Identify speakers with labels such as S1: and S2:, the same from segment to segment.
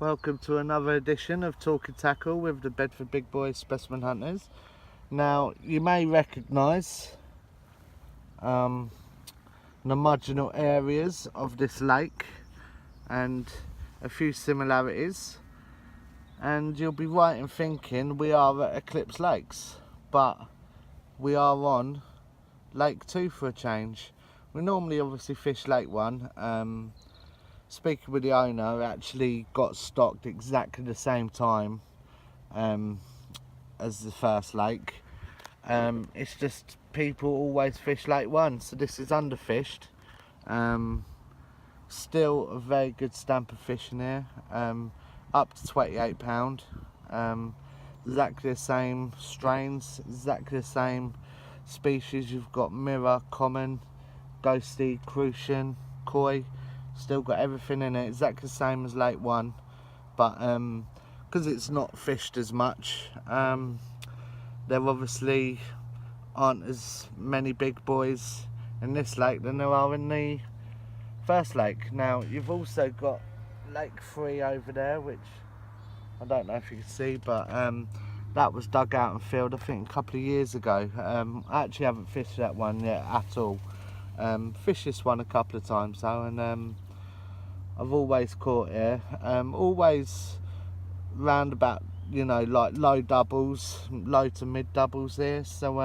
S1: Welcome to another edition of Talk and Tackle with the Bedford Bigboy Specimen Hunters. Now, you may recognise the marginal areas of this lake and a few similarities, and you'll be right in thinking we are at Eclipse Lakes, but we are on Lake 2 for a change. We normally obviously fish Lake 1. Speaking with the owner, actually got stocked exactly the same time as the first lake. It's just people always fish Lake 1, so this is underfished. Still a very good stamp of fish in here, up to £28. Exactly the same strains, exactly the same species. You've got mirror, common, ghosty, crucian, koi. Still got everything in it, exactly the same as Lake 1, but because it's not fished as much, there obviously aren't as many big boys in this lake than there are in the first lake. Now, you've also got Lake 3 over there, which I don't know if you can see, but that was dug out and filled, I think, a couple of years ago. I actually haven't fished that one yet at all. Fished this one a couple of times though, and I've always caught here, always round about, you know, like low doubles, low to mid doubles here. So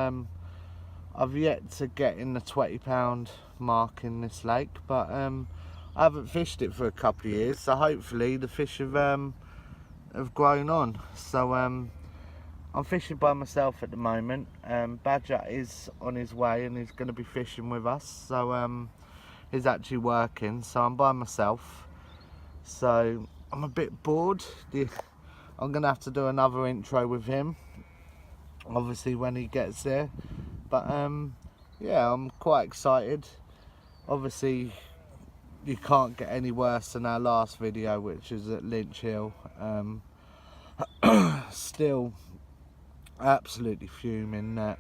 S1: I've yet to get in the £20 mark in this lake, but I haven't fished it for a couple of years, so hopefully the fish have grown on. So I'm fishing by myself at the moment. Badger is on his way and he's going to be fishing with us, so he's actually working, so I'm by myself. So I'm a bit bored. I'm going to have to do another intro with him, obviously, when he gets there. But yeah, I'm quite excited. Obviously, you can't get any worse than our last video, which is at Linch Hill. Still absolutely fuming that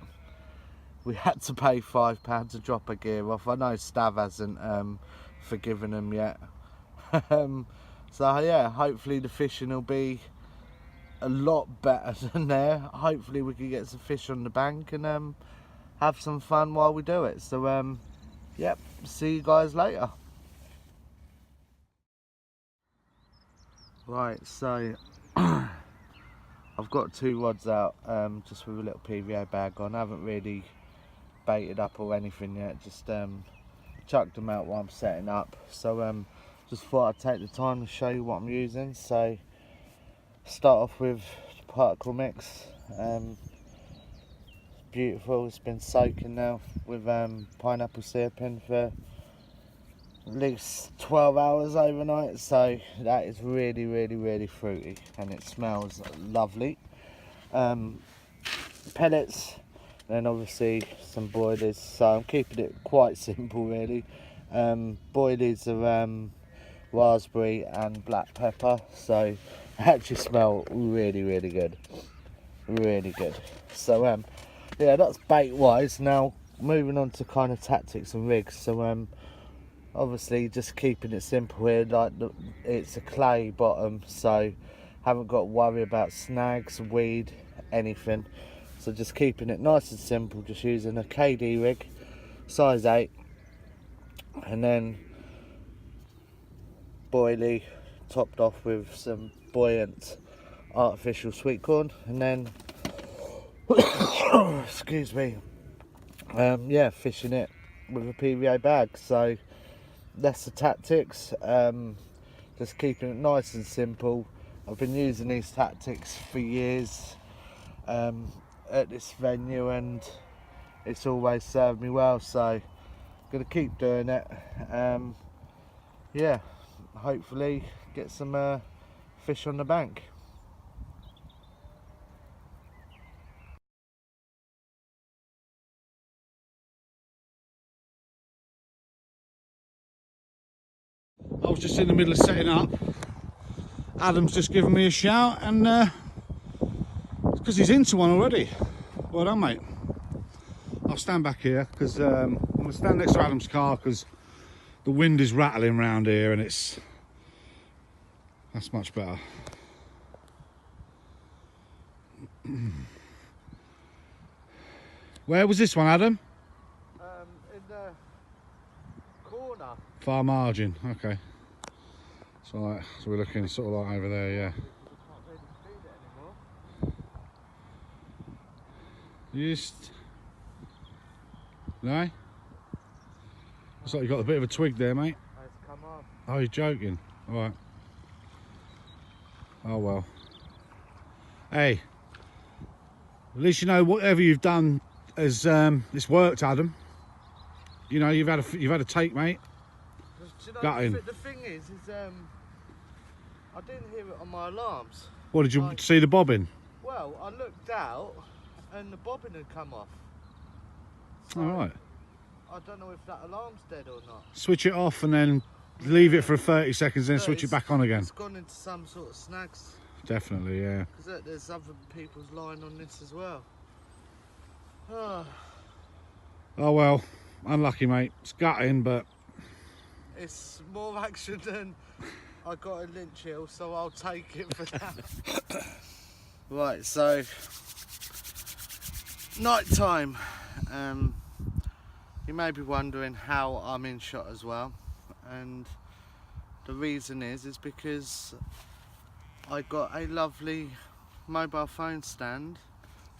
S1: we had to pay £5 to drop a gear off. I know Stav hasn't forgiven them yet. So yeah, hopefully the fishing will be a lot better than there. Hopefully we can get some fish on the bank and have some fun while we do it. So yep, see you guys later. Right, so I've got 2 rods out, just with a little PVA bag on. I haven't really baited up or anything yet, just chucked them out while I'm setting up. So just thought I'd take the time to show you what I'm using. So start off with the particle mix. Beautiful, it's been soaking now with pineapple syrupin for at least 12 hours overnight, so that is really fruity and it smells lovely. Pellets, then obviously some boilies, so I'm keeping it quite simple really. Boilies are raspberry and black pepper, so they actually smell really good, really good. So yeah, that's bait wise. Now moving on to kind of tactics and rigs. So obviously just keeping it simple here, like it's a clay bottom, so haven't got to worry about snags, weed, anything. So just keeping it nice and simple, just using a KD rig, size 8, and then boilie topped off with some buoyant artificial sweet corn, and then excuse me, yeah, fishing it with a PVA bag. So that's the tactics, just keeping it nice and simple. I've been using these tactics for years at this venue and it's always served me well, so I'm going to keep doing it. Yeah, hopefully get some fish on the bank.
S2: I was just in the middle of setting up. Adam's just given me a shout, and because he's into one already. Well done, mate. I'll stand back here because I'm going to stand next to Adam's car because the wind is rattling around here and it's That's much better. Where was this one, Adam?
S1: In the corner.
S2: Far margin, okay. So, so we're looking sort of like over there, yeah.
S1: Can't really feed it anymore.
S2: You just... No? Looks like you got a bit of a twig there, mate.
S1: It's come off.
S2: Oh, you're joking. Alright. Oh well. Hey. At least you know whatever you've done has it's worked, Adam. You know, you've had a take, mate.
S1: Do you know,
S2: Gutting.
S1: the thing is I didn't hear it on my alarms.
S2: What, did you see the bobbin?
S1: Well, I looked out and the bobbin had come off. So
S2: Alright.
S1: I don't know if that alarm's dead or not.
S2: Switch it off and then leave it for 30 seconds, then switch it back on again.
S1: It's gone into some sort of snags.
S2: Definitely, yeah.
S1: Because there's other people's line on this as well. Oh,
S2: Oh well, unlucky, mate. It's gutting, but
S1: it's more action than I got in Linch Hill, so I'll take it for that. Right, so night time. You may be wondering how I'm in shot as well, and the reason is because I got a lovely mobile phone stand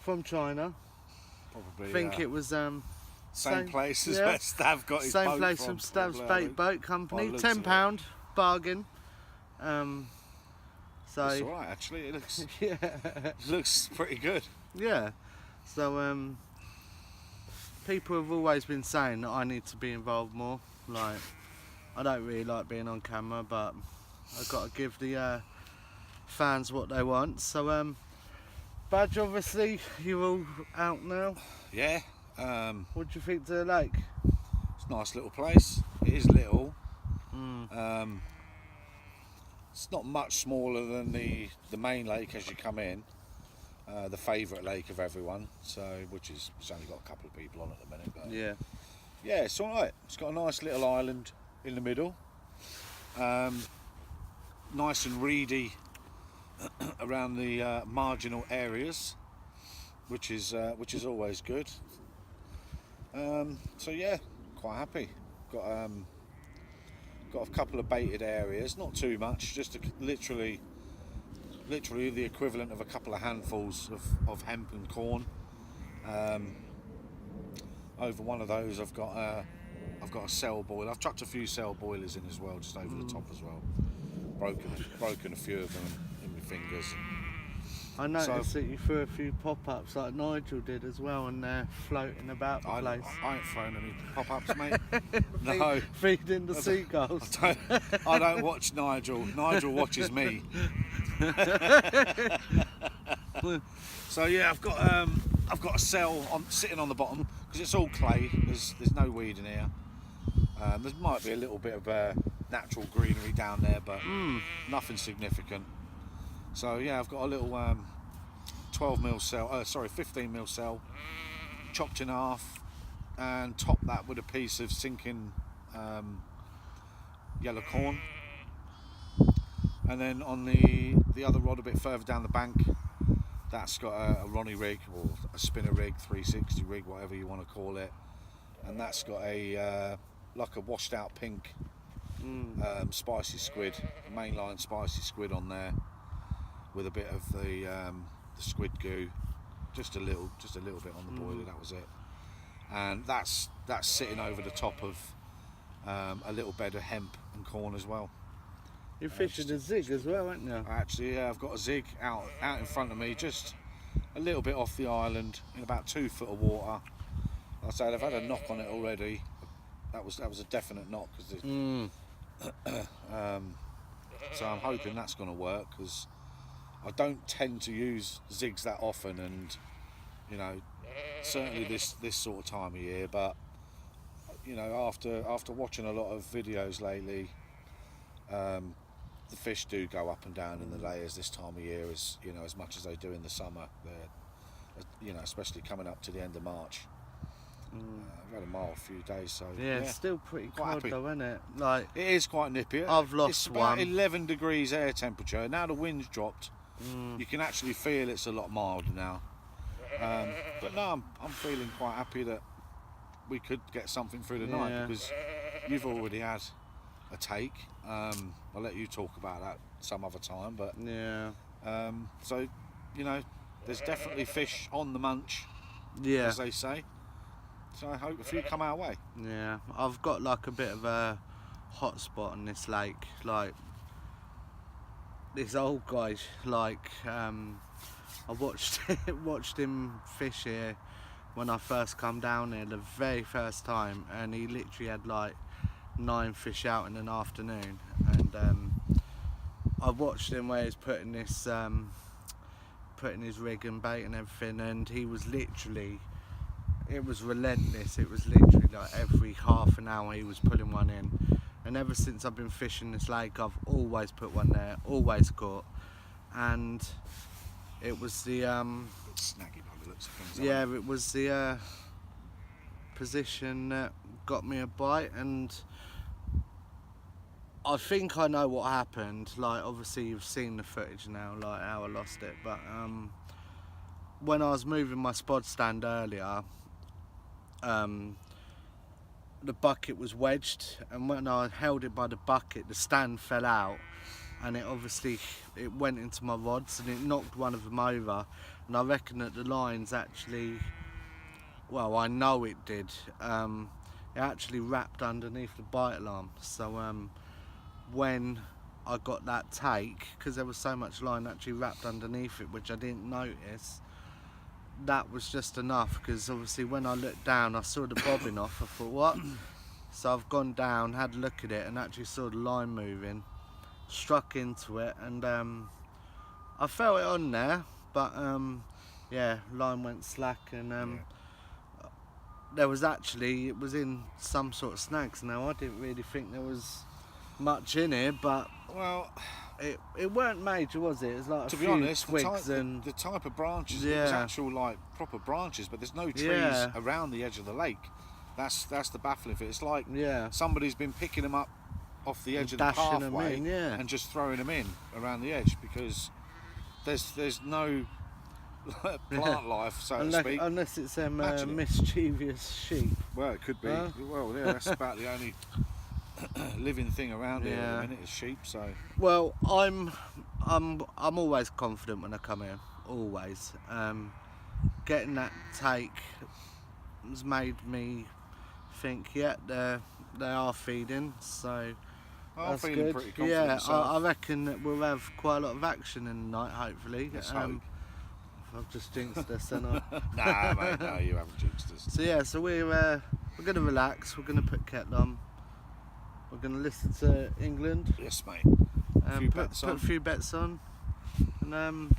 S1: from China.
S3: Probably.
S1: I think it was
S3: same place as
S1: yeah.
S3: where Stav got his
S1: same
S3: boat
S1: place
S3: from,
S1: from Stav's
S3: probably,
S1: Bait Boat Company.
S3: by the looks of it.
S1: £10 bargain. So
S3: It's alright actually, it looks,
S1: yeah,
S3: looks pretty good.
S1: yeah. So people have always been saying that I need to be involved more. Like, I don't really like being on camera, but I've got to give the fans what they want. So Badge, obviously you're all out now.
S3: Yeah,
S1: What do you think to the lake?
S3: it's a nice little place. It is little. It's not much smaller than the main lake as you come in. The favourite lake of everyone, so it's only got a couple of people on at the minute, but
S1: Yeah.
S3: yeah, it's alright. It's got a nice little island in the middle, nice and reedy around the marginal areas, which is always good. So yeah, quite happy. Got a couple of baited areas, not too much, just literally the equivalent of a couple of handfuls of hemp and corn. Over one of those I've got a cell boiler. I've chucked a few cell boilers in as well, just over the top as well. Broken a few of them in my fingers.
S1: I noticed that you threw a few pop-ups like Nigel did as well, and they're floating about the place.
S3: I ain't thrown any pop-ups, mate. No.
S1: Feeding the seagulls.
S3: I don't watch Nigel. Nigel watches me. So yeah, I've got a cell sitting on the bottom because it's all clay. There's no weed in here. There might be a little bit of natural greenery down there, but nothing significant. So yeah, I've got a little 15mm cell, chopped in half, and topped that with a piece of sinking yellow corn. And then on the other rod a bit further down the bank, that's got a Ronnie rig or a spinner rig, 360 rig, whatever you want to call it, and that's got a like a washed out pink spicy squid, mainline spicy squid on there, with a bit of the squid goo, just a little bit on the boiler. That was it, and that's sitting over the top of a little bed of hemp and corn as well.
S1: You're fishing a zig as well, aren't you?
S3: Actually, yeah, I've got a zig out in front of me, just a little bit off the island, in about 2 foot of water. Like I said, I've had a knock on it already. That was a definite knock, so I'm hoping that's going to work, because I don't tend to use zigs that often, and you know, certainly this sort of time of year. But you know, after watching a lot of videos lately, the fish do go up and down in the layers this time of year, as you know, as much as they do in the summer. They're, you know, especially coming up to the end of March. I've had a mild few days, so
S1: Yeah, it's still pretty
S3: quite
S1: cold
S3: happy.
S1: though, isn't it? Like,
S3: it is quite nippy.
S1: I've lost
S3: it's about
S1: one.
S3: 11 degrees air temperature. Now the wind's dropped. You can actually feel it's a lot milder now. But no, I'm feeling quite happy that we could get something through the night, because you've already had a take. I'll let you talk about that some other time, but
S1: yeah.
S3: So, you know, there's definitely fish on the munch,
S1: Yeah.
S3: as they say. So I hope a few come our way.
S1: Yeah, I've got like a bit of a hot spot on this lake. Like, this old guy, like, I watched him fish here when I first come down here the very first time, and he literally had like 9 fish out in an afternoon. And I watched him where he's putting this, putting his rig and bait and everything, and he was literally, it was relentless. It was literally like every half an hour he was pulling one in. And ever since I've been fishing this lake, I've always put one there, always caught. And it was the
S3: It's snaggy by the looks of things.
S1: yeah, it was the position that got me a bite. And I think I know what happened. Like, obviously you've seen the footage now, like how I lost it. But when I was moving my spod stand earlier, the bucket was wedged, and when I held it by the bucket, the stand fell out, and it went into my rods, and it knocked one of them over. And I reckon that the lines actually, well, I know it did, it actually wrapped underneath the bite alarm. So when I got that take, because there was so much line actually wrapped underneath it, which I didn't notice, that was just enough. Because obviously when I looked down, I saw the bobbin off. I thought, what? So I've gone down, had a look at it, and actually saw the line moving, struck into it, and I felt it on there, but yeah, line went slack, and there was actually, it was in some sort of snags. Now I didn't really think there was much in here, but
S3: Well,
S1: it weren't major, was it? It was like
S3: to
S1: a
S3: be
S1: few
S3: honest,
S1: twigs and
S3: the type of branches, it was actual like proper branches, but there's no trees around the edge of the lake. That's the baffling thing. It's like somebody's been picking them up off the edge of the
S1: dashing them
S3: pathway
S1: in,
S3: and just throwing them in around the edge, because there's no plant life, so to speak.
S1: Unless it's them mischievous sheep.
S3: Well, it could be. Well, yeah, that's about the only living thing around here at the minute is sheep. So.
S1: Well, I'm always confident when I come here. Always. Getting that take has made me think, yeah, they are feeding. So
S3: I'm
S1: that's
S3: feeling
S1: good.
S3: pretty confident.
S1: Yeah, I reckon that we'll have quite a lot of action in the night. Hopefully.
S3: Let's hope.
S1: I've just jinxed us, and I.
S3: Nah, mate, no, you haven't jinxed us.
S1: So yeah, so we're going to relax. We're going to put kettle on. We're going to listen to England.
S3: Yes, mate.
S1: Put a few bets on, and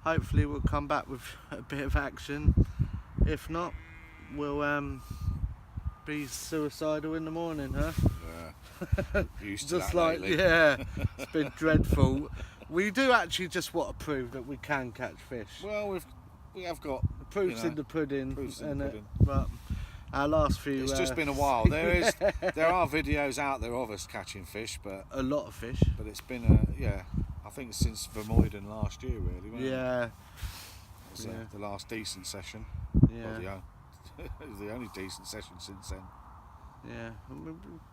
S1: hopefully we'll come back with a bit of action. If not, we'll be suicidal in the morning, huh?
S3: Yeah. Used to
S1: Just
S3: that
S1: like
S3: lately.
S1: it's been dreadful. We do actually just want to prove that we can catch fish.
S3: Well, we have got
S1: Proof's in the pudding,
S3: proof's in the pudding.
S1: But our last few.
S3: It's just been a while. There are videos out there of us catching fish, but
S1: a lot of fish.
S3: But it's been I think since Vermeulen last year, really. Wasn't
S1: Yeah.
S3: It? It was the last decent session.
S1: Yeah.
S3: It was the only decent session since then.
S1: Yeah.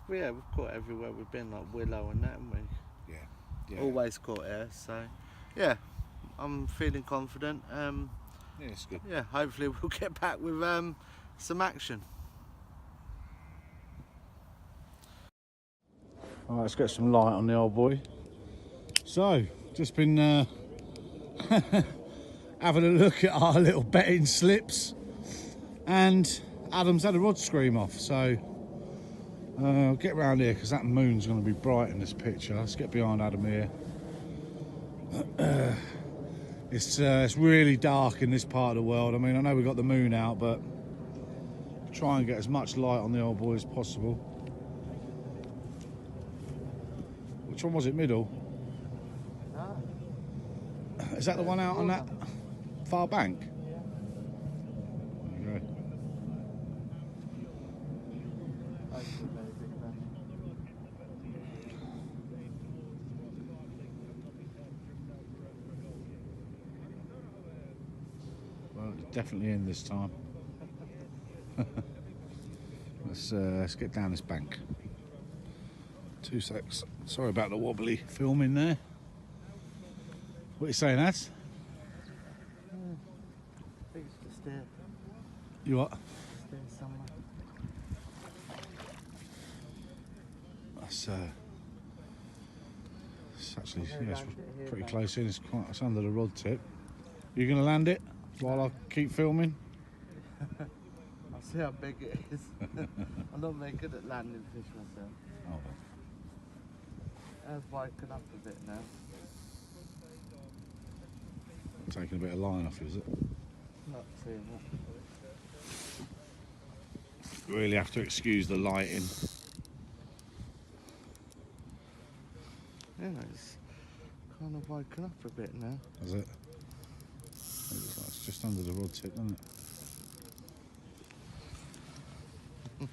S1: We've caught everywhere we've been, like Willow and that, haven't we?
S3: Yeah.
S1: Always caught here, so yeah, I'm feeling confident.
S3: Yeah, it's good.
S1: Yeah, hopefully we'll get back with some action.
S2: Alright, let's get some light on the old boy. So, just been having a look at our little betting slips, and Adam's had a rod scream off, so I'll get round here because that moon's going to be bright in this picture. Let's get behind Adam here. It's really dark in this part of the world. I mean, I know we've got the moon out, but try and get as much light on the old boy as possible. Which one was it, middle? Is that the one out on that far bank? There you go. definitely in this time. Let's get down this bank. 2 secs. Sorry about the wobbly filming there. What are you saying, Adz?
S1: I think it's just there.
S2: You what?
S1: It's there somewhere.
S2: That's it's actually it's pretty close in. It's under the rod tip. You going to land it while I keep filming?
S1: I'll see how big it is. I'm not very good at landing fish myself.
S2: Oh,
S1: It's woken up a bit now.
S2: taking a bit of line off, is it?
S1: Not too much.
S2: Really have to excuse the lighting.
S1: Yeah, it's kind of woken up a bit now.
S2: Is it? It's just under the rod tip, doesn't it?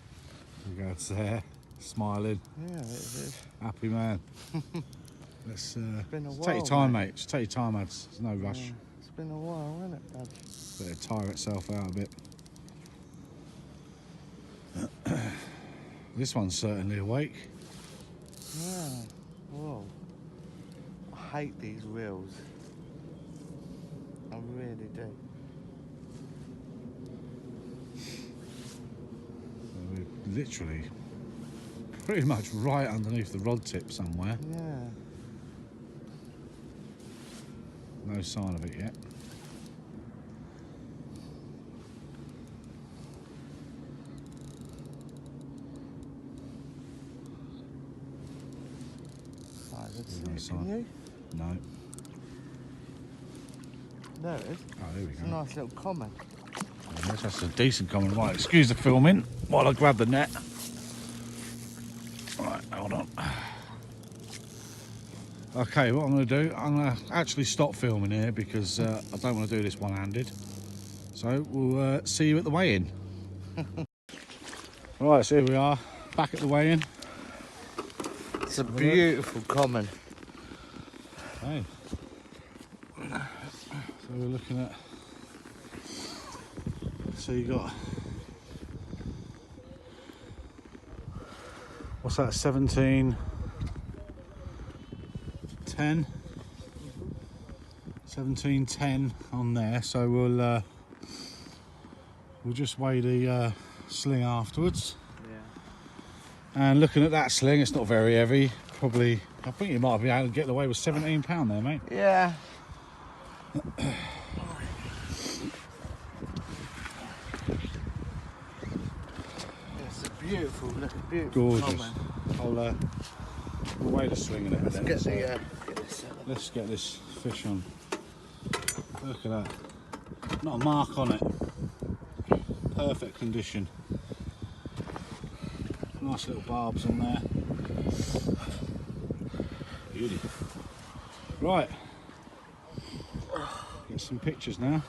S2: Regards there, smiling.
S1: Yeah, it is.
S2: Happy man. Let's
S1: been a
S2: take your
S1: while,
S2: time,
S1: mate.
S2: mate. Just take your time, Adz. There's no rush.
S1: Yeah, it's been a while, hasn't it, Dad?
S2: Let it tire itself out a bit. This one's certainly awake.
S1: Yeah. Whoa. I hate these reels. I really do.
S2: We're literally pretty much right underneath the rod tip somewhere.
S1: Yeah.
S2: No sign of it yet.
S1: Right, let's
S2: No
S1: see.
S2: sign.
S1: Can you?
S2: No.
S1: There it is.
S2: Oh, there we
S1: It's a
S2: go.
S1: nice little comment.
S2: Yes, that's a decent comment. Right, excuse the filming while I grab the net. Right, hold on. Okay, what I'm going to do, I'm going to actually stop filming here because I don't want to do this one-handed. So we'll see you at the weigh-in. Right, so here we are, back at the weigh-in.
S1: It's a beautiful comment.
S2: Okay. So we're looking at, so you got, what's that, 17, 10, 17, 10 on there. So we'll just weigh the sling afterwards.
S1: Yeah.
S2: And looking at that sling, it's not very heavy. Probably, I think you might be able to get away with £17 there, mate.
S1: Yeah. It's a beautiful, beautiful
S2: Gorgeous.
S1: comment.
S2: I'll we'll weigh the sling in it.
S1: Let's
S2: then.
S1: get
S2: So
S1: the get this set up.
S2: let's get this fish on. Look at that. Not a mark on it. Perfect condition. Nice little barbs on there. Beauty. Right. Get some pictures now.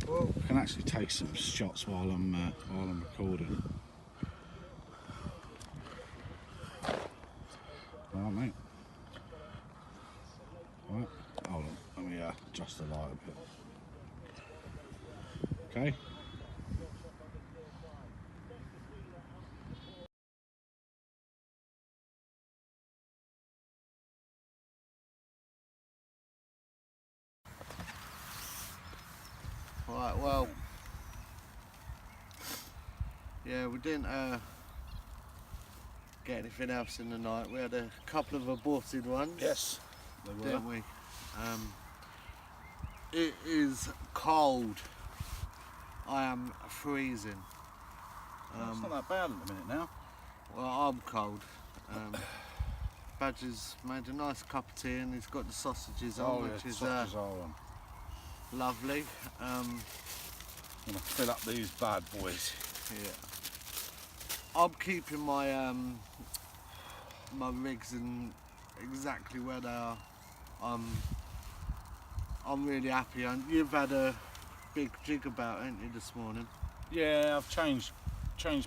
S1: Whoa.
S2: I can actually take some shots while I'm recording. Right, mate. Right, hold on. Let me adjust the light a bit. Okay.
S1: Right, well, yeah, we didn't get anything else in the night. We had a couple of aborted ones.
S2: Yes.
S1: Didn't we? It is cold. I am freezing.
S2: It's not that bad at the minute now.
S1: Well, I'm cold. Badger's made a nice cup of tea and he's got the sausages on, which is
S2: sausages are on.
S1: lovely.
S2: I'm gonna fill up these bad boys.
S1: Yeah. I'm keeping my my rigs in exactly where they are. I'm really happy, and you've had a big jig about, haven't you, this morning?
S2: Yeah, I've changed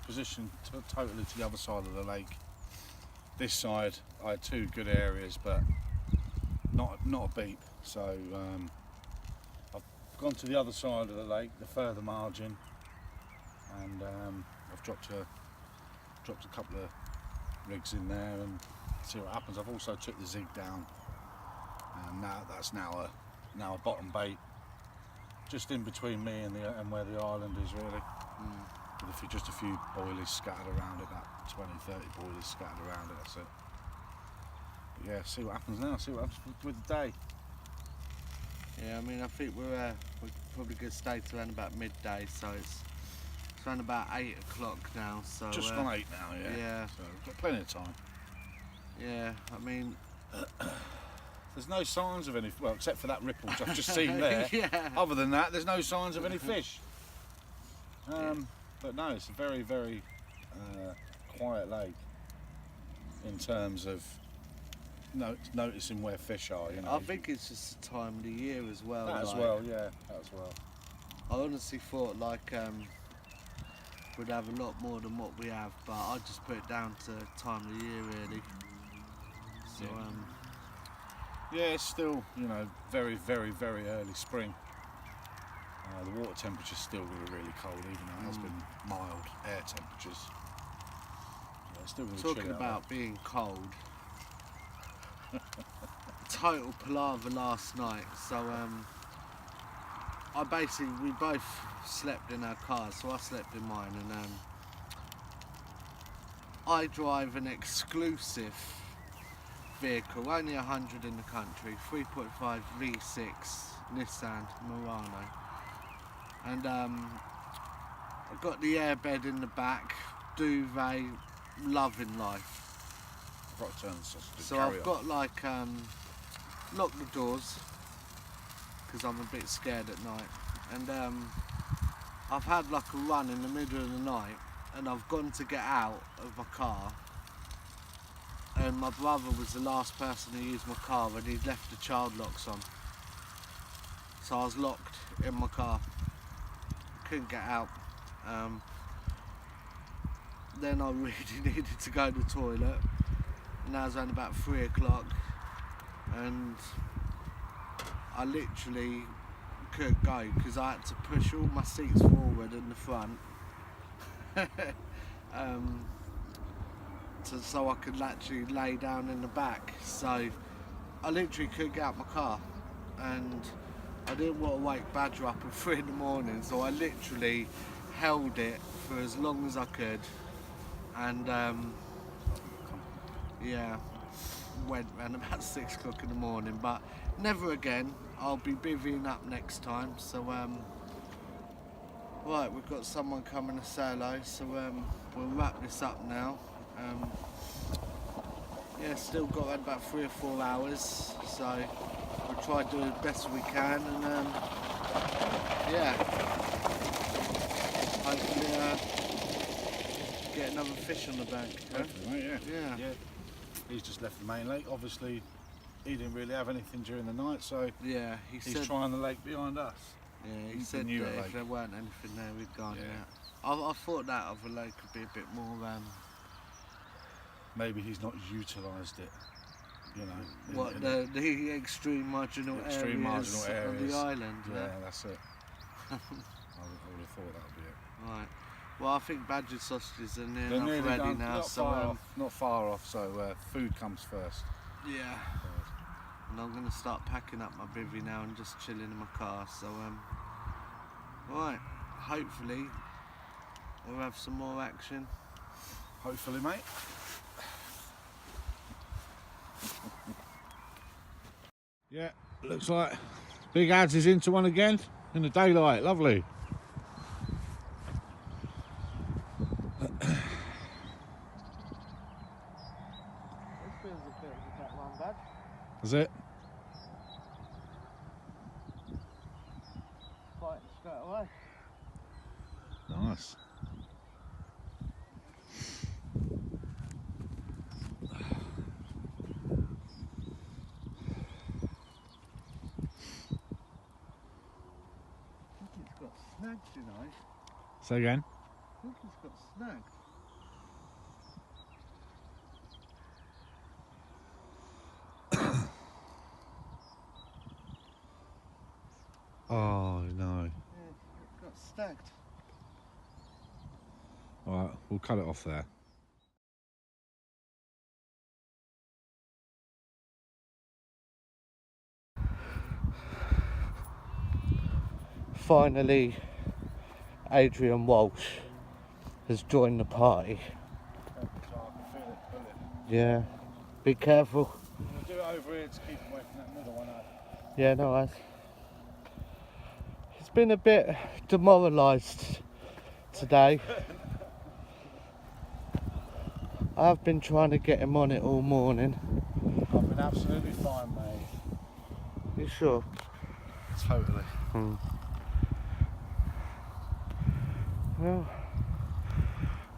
S2: position totally to the other side of the lake. This side, I had two good areas, but not a beat. So I've gone to the other side of the lake, the further margin, and I've dropped a couple of rigs in there and see what happens. I've also took the zig down, and that's now a bottom bait, just in between me and where the island is really. With just a few boilies scattered around it, about 20-30 boilies scattered around it. That's it. But yeah, see what happens now. See what happens with the day.
S1: Yeah, I mean, I think we're probably going to stay to around about midday, so it's around about 8 o'clock now. So
S2: Just gone 8 now, yeah.
S1: Yeah.
S2: So we've got plenty of time.
S1: Yeah, I mean,
S2: there's no signs of any, well, except for that ripple I've just seen there.
S1: Yeah.
S2: Other than that, there's no signs of any fish. But no, it's a very, very quiet lake in terms of noticing where fish are. You know,
S1: I think it's just the time of the year as well.
S2: that as well, yeah, that as well.
S1: I honestly thought like we'd have a lot more than what we have, but I just put it down to time of the year really. So
S2: yeah, it's still, you know, very, very, very early spring. The water temperature's still going to be really cold, even though it has been mild air temperatures. Yeah, it's still going to be
S1: talking
S2: chilly out
S1: about being cold. Total palaver last night. So we both slept in our cars. So I slept in mine, and I drive an exclusive vehicle, only 100 in the country, 3.5 V6 Nissan Murano. And I've got the airbed in the back, duvet, loving life.
S2: I've got to turn the sausage,
S1: So
S2: carry
S1: I've
S2: on.
S1: got like, lock the doors, because I'm a bit scared at night. And I've had like a run in the middle of the night, and I've gone to get out of my car. And my brother was the last person to use my car, and he'd left the child locks on. So I was locked in my car. Couldn't get out. Then I really needed to go to the toilet, and that was around about 3 o'clock, and I literally couldn't go because I had to push all my seats forward in the front so I could actually lay down in the back. So I literally couldn't get out my car, and I didn't want to wake Badger up at 3 in the morning, so I literally held it for as long as I could, and yeah, went round about 6 o'clock in the morning, but never again. I'll be bivvying up next time. So right, we've got someone coming to say hello, so we'll wrap this up now. Yeah, still got around about 3 or 4 hours, so we'll try to do the best we can, and yeah, hopefully get another fish on the bank.
S2: Hopefully, mate,
S1: Yeah.
S2: He's just left the main lake. Obviously, he didn't really have anything during the night, so
S1: Yeah,
S2: he's
S1: said,
S2: trying the lake behind us.
S1: yeah, he
S2: the
S1: said
S2: newer
S1: that if
S2: lake.
S1: there weren't anything there, we'd gone.
S2: Yeah.
S1: Yeah. I thought that other lake would be a bit more.
S2: Maybe he's not utilised it, you know.
S1: What the extreme marginal
S2: extreme
S1: areas
S2: marginal
S1: of
S2: areas.
S1: the island?
S2: Yeah, that's it. I would have thought that would be it.
S1: Right. Well, I think Badger sausages are near
S2: They're
S1: enough
S2: nearly
S1: ready
S2: done,
S1: now. So
S2: not far off. So food comes first.
S1: yeah. And I'm gonna start packing up my bivvy now and just chilling in my car. So right. Hopefully we'll have some more action.
S2: Hopefully, mate. Yeah, looks like Big Adz is into one again in the daylight. Lovely.
S1: This feels a bit of a better one, Bad.
S2: Is it?
S1: Fighting straight away.
S2: Nice.
S1: I think it's got snagged, you know.
S2: Say again.
S1: I think it's got snagged.
S3: Oh no.
S1: Yeah, it got stacked.
S3: Alright, we'll cut it off there.
S1: Finally, Adrian Walsh has joined the party. Yeah, be careful.
S2: We'll do it over here to keep away from that middle one.
S1: Yeah, no, it's been a bit demoralised today. I've been trying to get him on it all morning.
S2: I've been absolutely fine, mate.
S1: You sure?
S3: Totally.
S1: Well,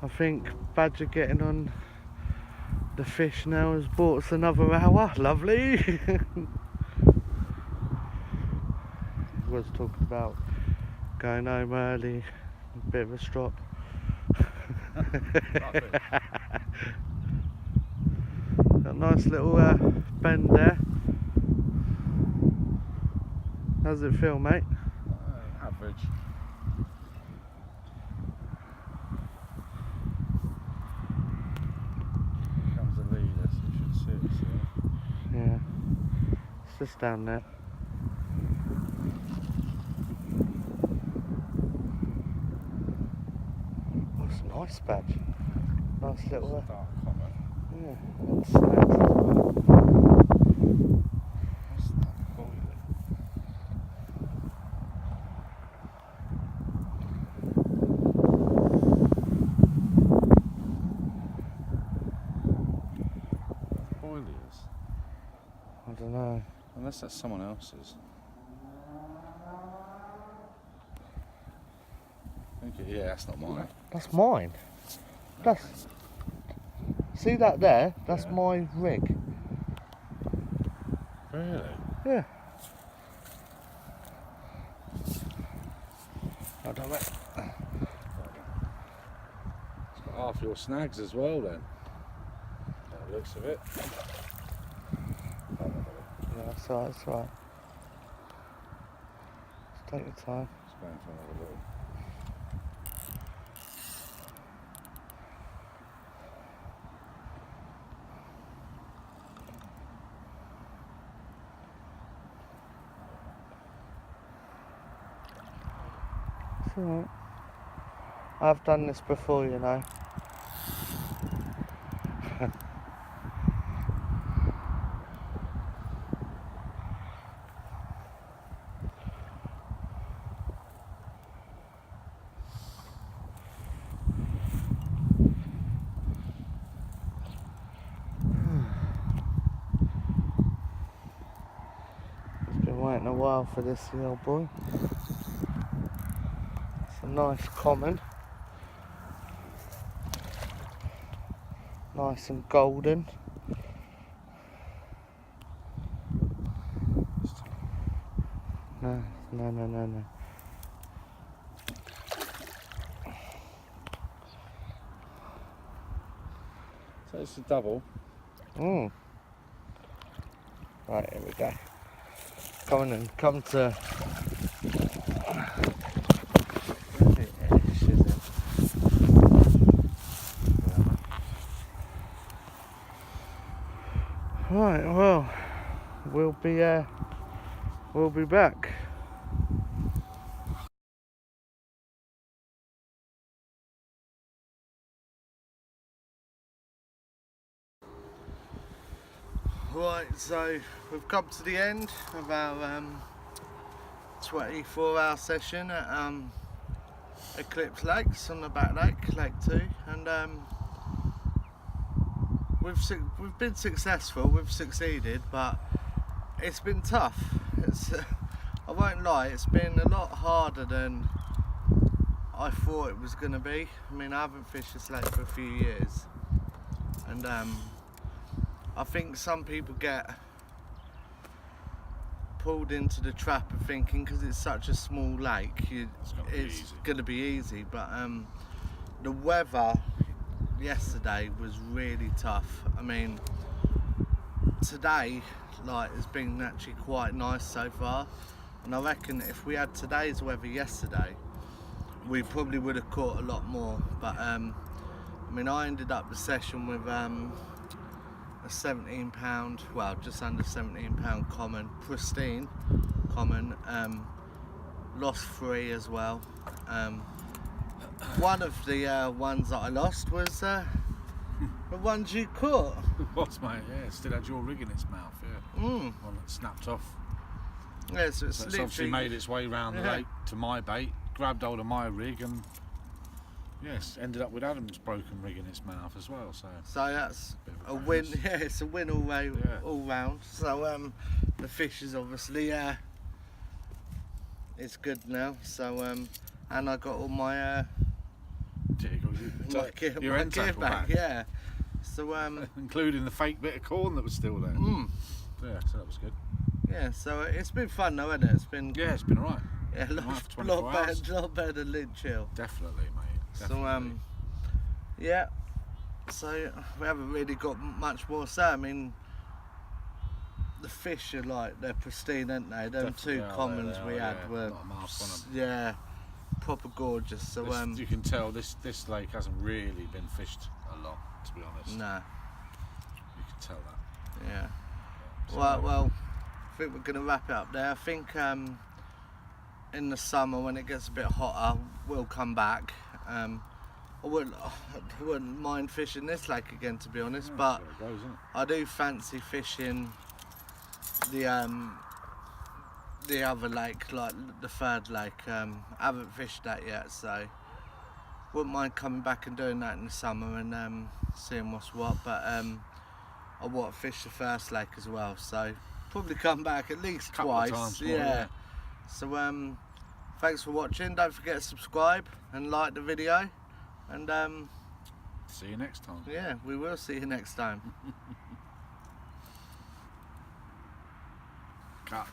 S1: I think Badger getting on the fish now has bought us another hour. Lovely. He was talking about going home early, a bit of a strop. Got a nice little bend there. How's it feel, mate?
S2: Average. Here comes the leader, so you should see it soon.
S1: Yeah. It's just down there. That's a nice badge. Nice little.
S2: Dark common.
S1: Yeah. And snags as well.
S2: What's that called? Boilies.
S1: I don't know.
S2: Unless that's someone else's. Yeah, that's not mine.
S1: That's mine. That's. See that there? That's my rig.
S2: Really?
S1: Yeah. I don't know.
S2: It's got half your snags as well then. By the looks of it.
S1: Yeah, that's alright, that's alright. Just take your time.
S2: It's going for another little.
S1: It's alright. I've done this before, you know. It's been waiting a while for this little boy. It's a nice common. Nice and golden. No.
S2: So it's a double.
S1: Right, here we go. Come on and come to. Right, well, we'll be back. Right, so we've come to the end of our 24-hour session at Eclipse Lakes on the back lake, Lake 2, and we've been successful, we've succeeded, but it's been tough. It's I won't lie, it's been a lot harder than I thought it was going to be. I mean, I haven't fished this lake for a few years, and I think some people get pulled into the trap of thinking because it's such a small lake, it's going to be easy, but the weather yesterday was really tough. I mean, today has been actually quite nice so far. and I reckon if we had today's weather yesterday, we probably would have caught a lot more. But I mean, I ended up the session with a 17 pound, well, just under 17 pound common, pristine common. Lost 3 as well. One of the ones that I lost was the ones you caught.
S3: What's mate? Yeah, it still had your rig in its mouth. Yeah. One that snapped off.
S1: Yeah, so it's
S3: It's obviously made its way round the lake to my bait, grabbed hold of my rig, and yes, ended up with Adam's broken rig in its mouth as well. So
S1: that's
S3: a
S1: a win. Yeah, it's a win all round. So the fish is obviously it's good now. So and I got all my
S3: your end tackle back.
S1: Yeah. So
S3: including the fake bit of corn that was still there. Yeah, so that was good.
S1: Yeah, so it's been fun though, hasn't it? It's been
S3: it's been alright.
S1: Yeah, a lot better than Linch Hill.
S3: Definitely, mate. Definitely.
S1: So yeah. So we haven't really got much more to say. I mean, the fish are they're pristine, aren't they? Them two commons we had were
S3: not a mark on them.
S1: proper gorgeous. So
S3: you can tell this lake hasn't really been fished a lot, to be honest.
S1: No.
S3: You can tell that.
S1: Yeah.
S3: So,
S1: Well, I think we're gonna wrap it up there. I think in the summer when it gets a bit hotter, we'll come back. I wouldn't mind fishing this lake again, to be honest, but
S3: it goes, isn't it?
S1: I do fancy fishing the other lake, like the third lake. I haven't fished that yet, so wouldn't mind coming back and doing that in the summer and seeing what's what. But I want to fish the first lake as well, so probably come back at least twice.
S3: Times more,
S1: yeah. So thanks for watching. Don't forget to subscribe and like the video, and
S3: see you next time.
S1: yeah, we will see you next time.
S3: Cut.